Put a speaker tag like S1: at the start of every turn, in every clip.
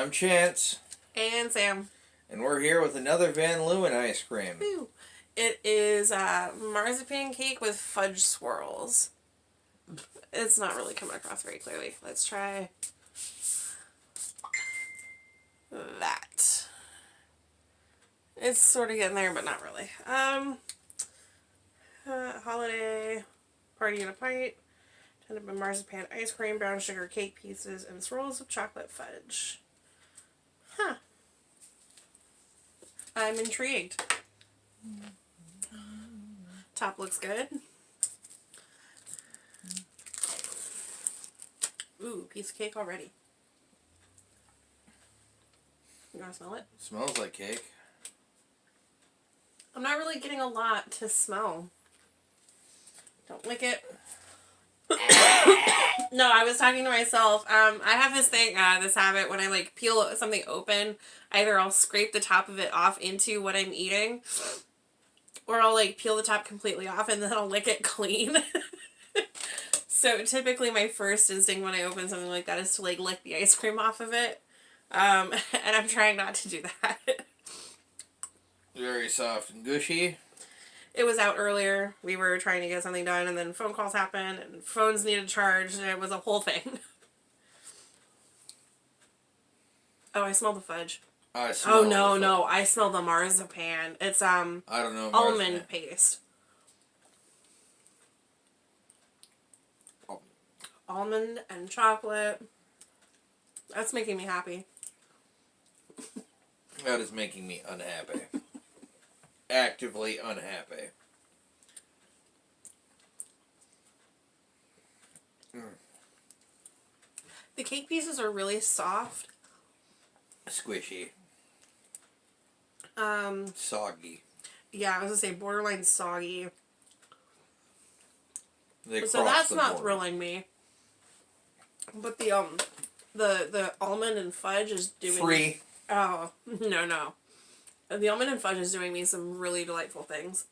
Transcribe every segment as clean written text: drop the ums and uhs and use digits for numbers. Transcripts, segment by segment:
S1: I'm Chance.
S2: And Sam.
S1: And we're here with another Van Leeuwen ice cream.
S2: Woo. It is marzipan cake with fudge swirls. It's not really coming across very clearly. Let's try that. It's sort of getting there, but not really. Holiday party in a pint. Tended by marzipan ice cream, brown sugar cake pieces, and swirls of chocolate fudge. Huh. I'm intrigued. Top looks good. Ooh, piece of cake already. You want to smell it?
S1: Smells like cake.
S2: I'm not really getting a lot to smell. Don't lick it. No, I was talking to myself. I have this thing, this habit, when I peel something open, either I'll scrape the top of it off into what I'm eating, or I'll peel the top completely off and then I'll lick it clean. So typically my first instinct when I open something like that is to lick the ice cream off of it. And I'm trying not to do that.
S1: Very soft and gushy.
S2: It was out earlier. We were trying to get something done, and then phone calls happened, and phones needed charged, and it was a whole thing. Oh, I smell the fudge.
S1: I smell
S2: no. I smell the marzipan. It's,
S1: I don't know.
S2: almond paste.
S1: Oh.
S2: Almond and chocolate. That's making me happy.
S1: That is making me unhappy. Actively unhappy.
S2: The cake pieces are really soft.
S1: Squishy. Soggy.
S2: Yeah, I was gonna say borderline soggy.
S1: So
S2: that's not thrilling me. But the almond and fudge is doing
S1: free.
S2: Oh, no. The almond and fudge is doing me some really delightful things.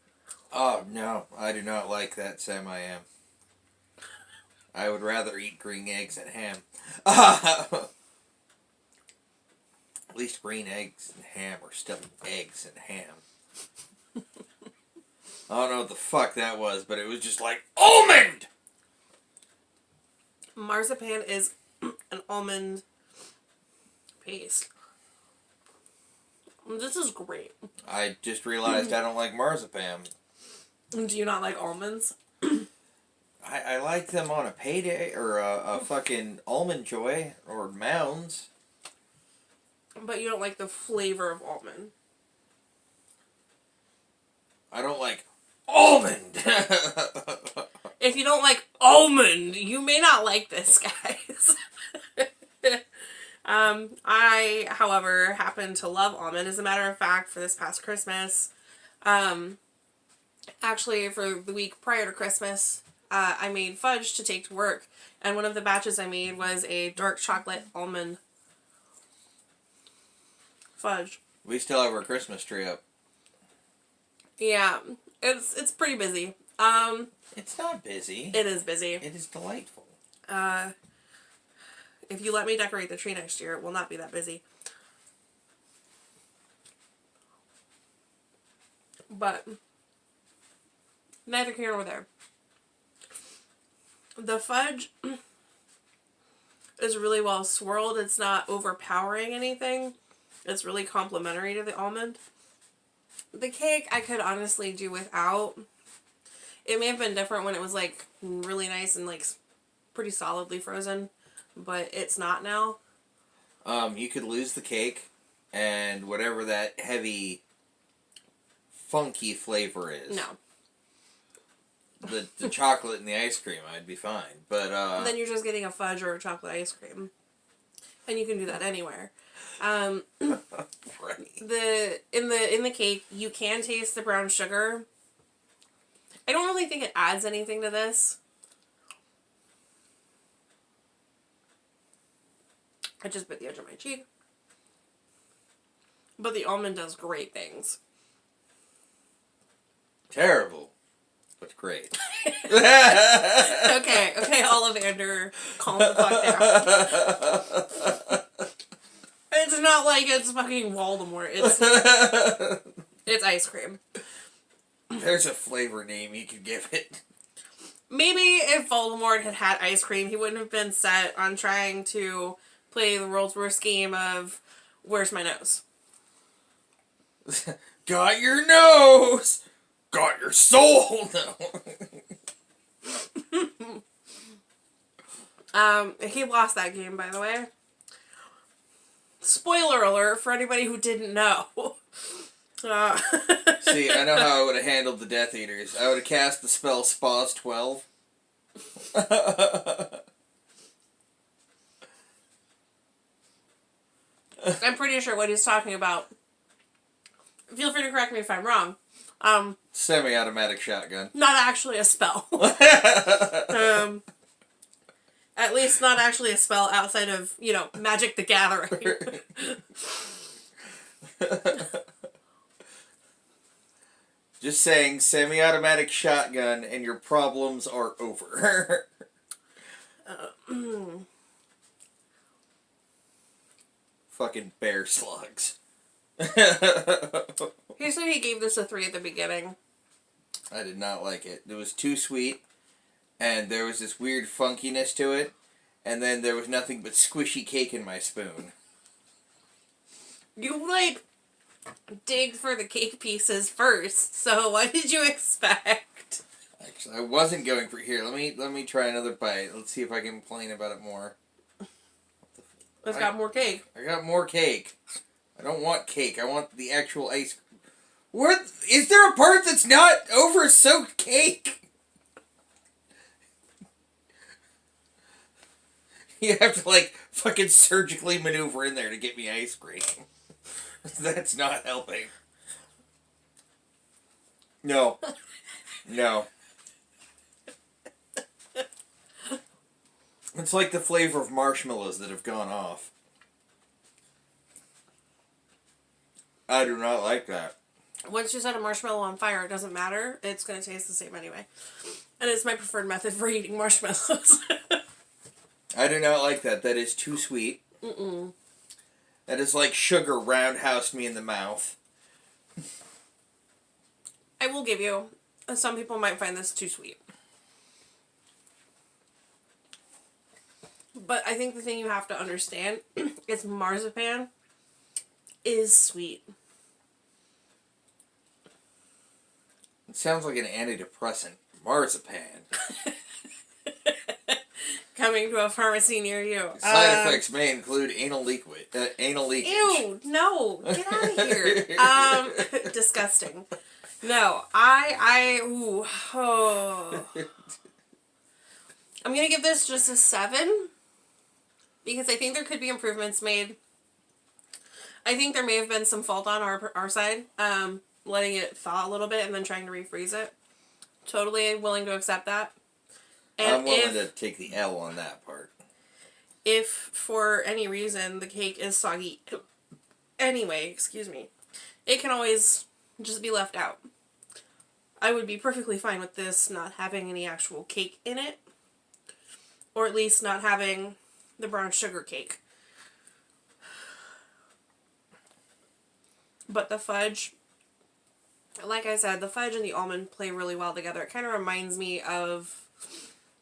S1: Oh, no. I do not like that, Sam. I am. I would rather eat green eggs and ham. At least green eggs and ham are still eggs and ham. I don't know what the fuck that was, but it was just like, almond!
S2: Marzipan is an almond paste. This is great.
S1: I just realized I don't like marzipan.
S2: Do you not like almonds?
S1: I like them on a payday or a fucking Almond Joy or Mounds.
S2: But you don't like the flavor of almond.
S1: I don't like almond.
S2: If you don't like almond, you may not like this, guys. I, however, happen to love almond. As a matter of fact, for this past Christmas, actually for the week prior to Christmas, I made fudge to take to work. And one of the batches I made was a dark chocolate almond fudge.
S1: We still have our Christmas tree up.
S2: Yeah, it's pretty busy.
S1: It's not busy.
S2: It is busy.
S1: It is delightful.
S2: If you let me decorate the tree next year, it will not be that busy. But neither here nor there. The fudge is really well swirled. It's not overpowering anything. It's really complimentary to the almond. The cake I could honestly do without. It may have been different when it was really nice and pretty solidly frozen, but it's not now.
S1: You could lose the cake and whatever that heavy, funky flavor is.
S2: No.
S1: The chocolate and the ice cream, I'd be fine. But
S2: then you're just getting a fudge or a chocolate ice cream. And you can do that anywhere.
S1: right.
S2: In the cake, you can taste the brown sugar. I don't really think it adds anything to this. I just bit the edge of my cheek. But the almond does great things.
S1: Terrible. But great.
S2: Okay, Ollivander, calm the fuck down. It's not like it's fucking Voldemort. It's ice cream.
S1: There's a flavor name you could give it.
S2: Maybe if Voldemort had had ice cream, he wouldn't have been set on trying to play the world's worst game of where's my nose?
S1: Got your nose! Got your soul! No.
S2: He lost that game, by the way. Spoiler alert for anybody who didn't know.
S1: See, I know how I would have handled the Death Eaters. I would have cast the spell Spas 12.
S2: I'm pretty sure what he's talking about. Feel free to correct me if I'm wrong.
S1: Semi-automatic shotgun.
S2: Not actually a spell. At least not actually a spell outside of, Magic the Gathering.
S1: Just saying, semi-automatic shotgun and your problems are over. Fucking bear slugs.
S2: He said he gave this a 3 at the beginning.
S1: I did not like it. It was too sweet, and there was this weird funkiness to it, and then there was nothing but squishy cake in my spoon.
S2: You, dig for the cake pieces first, so what did you expect?
S1: Actually, I wasn't going for... Here, let me try another bite. Let's see if I can complain about it more.
S2: It's got more cake.
S1: I got more cake. I don't want cake. I want the actual ice cream. What? Is there a part that's not over-soaked cake? You have to, fucking surgically maneuver in there to get me ice cream. That's not helping. No. No. It's like the flavor of marshmallows that have gone off. I do not like that.
S2: Once you set a marshmallow on fire, it doesn't matter. It's going to taste the same anyway. And it's my preferred method for eating marshmallows.
S1: I do not like that. That is too sweet.
S2: Mm-mm.
S1: That is like sugar roundhoused me in the mouth.
S2: I will give you. Some people might find this too sweet. But I think the thing you have to understand is marzipan is sweet.
S1: It sounds like an antidepressant. Marzipan.
S2: Coming to a pharmacy near you.
S1: Side effects may include anal leakage.
S2: Ew, no. Get out of here. Disgusting. No, oh. I'm going to give this just a 7. Because I think there could be improvements made. I think there may have been some fault on our side. Letting it thaw a little bit and then trying to refreeze it. Totally willing to accept that. And
S1: I'm willing to take the L on that part.
S2: If, for any reason, the cake is soggy anyway, excuse me, it can always just be left out. I would be perfectly fine with this not having any actual cake in it. Or at least not having the brown sugar cake. But the fudge, like I said, the fudge and the almond play really well together. It kind of reminds me of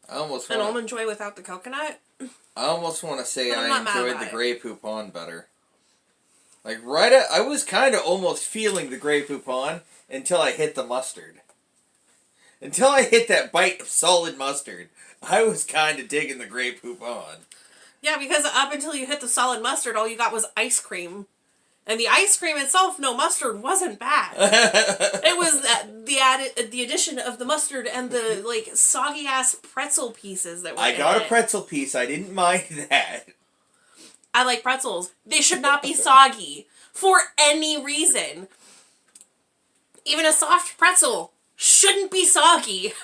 S2: an almond joy without the coconut.
S1: I almost want to say I enjoyed the Grey Poupon better. I was kind of almost feeling the Grey Poupon until I hit the mustard. Until I hit that bite of solid mustard, I was kind of digging the Grey Poupon. Yeah,
S2: because up until you hit the solid mustard, all you got was ice cream. And the ice cream itself, no mustard, wasn't bad. It was the addition of the mustard and the, soggy-ass pretzel pieces that were in it.
S1: I got a pretzel piece. I didn't mind that.
S2: I like pretzels. They should not be soggy. For any reason. Even a soft pretzel shouldn't be soggy.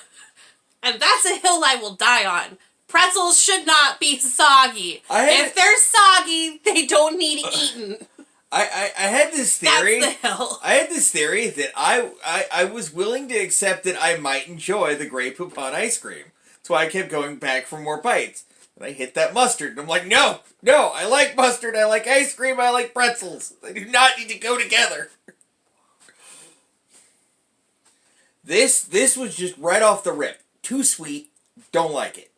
S2: And that's a hill I will die on. Pretzels should not be soggy. If they're soggy, they don't need eaten.
S1: I had this theory.
S2: That's the hill.
S1: I had this theory that I was willing to accept that I might enjoy the Grey Poupon ice cream. That's why I kept going back for more bites. And I hit that mustard. And I'm like, no, I like mustard, I like ice cream, I like pretzels. They do not need to go together. This was just right off the rip. Too sweet. Don't like it.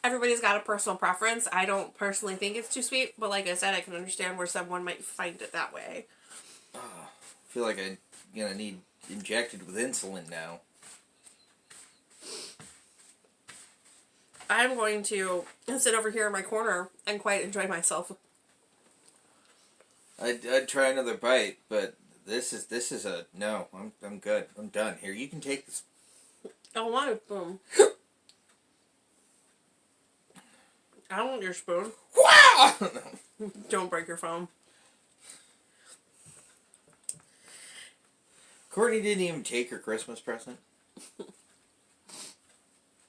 S2: Everybody's got a personal preference. I don't personally think it's too sweet, but like I said, I can understand where someone might find it that way.
S1: I feel like I'm gonna need injected with insulin now.
S2: I'm going to sit over here in my corner and quite enjoy myself.
S1: I'd try another bite, but this is a no. I'm good. I'm done. Here, you can take this.
S2: I don't want a spoon. I don't want your spoon.
S1: Wow!
S2: Don't break your phone.
S1: Courtney didn't even take her Christmas present.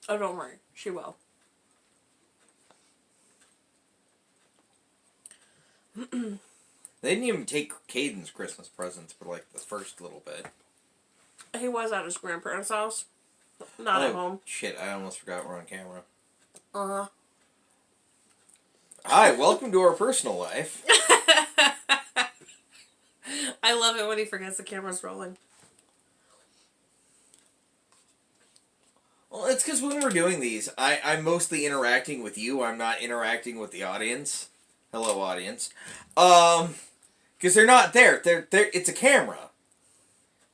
S2: Oh, don't worry. She will.
S1: They didn't even take Caden's Christmas presents for like the first little bit.
S2: He was at his grandparents' house. Not at home.
S1: Shit, I almost forgot we're on camera.
S2: Uh-huh.
S1: Hi, welcome to our personal life.
S2: I love it when he forgets the camera's rolling.
S1: Well, it's because when we're doing these, I'm mostly interacting with you. I'm not interacting with the audience. Hello, audience. Because they're not there. They're it's a camera.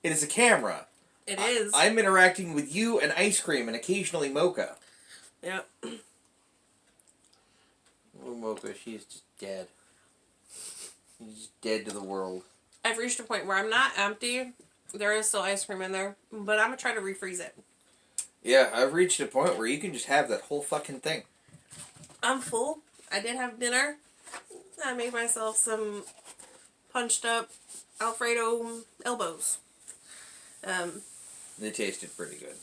S1: It is a camera.
S2: It is.
S1: I'm interacting with you and Icecream and occasionally Mocha.
S2: Yep.
S1: Oh, Mocha, she's just dead. She's just dead to the world.
S2: I've reached a point where I'm not empty. There is still ice cream in there, but I'm going to try to refreeze it.
S1: Yeah, I've reached a point where you can just have that whole fucking thing.
S2: I'm full. I did have dinner. I made myself some punched up Alfredo elbows.
S1: They tasted pretty good.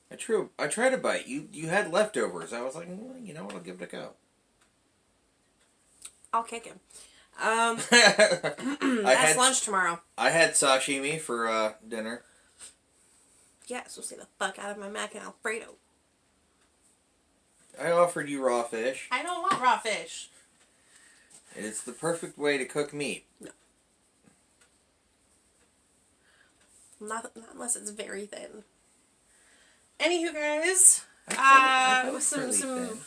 S1: I tried a bite. You had leftovers. I was like, you know what? I'll give it a go.
S2: I'll kick him.
S1: I
S2: That's lunch tomorrow.
S1: I had sashimi for dinner.
S2: Yeah, so stay the fuck out of my mac and Alfredo.
S1: I offered you raw fish.
S2: I don't want raw fish.
S1: It's the perfect way to cook meat.
S2: No. Not unless it's very thin. Anywho, guys, some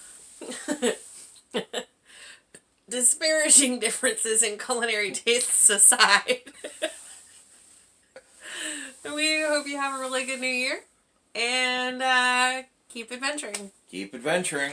S2: disparaging differences in culinary tastes aside, we hope you have a really good New Year, and keep adventuring.
S1: Keep adventuring.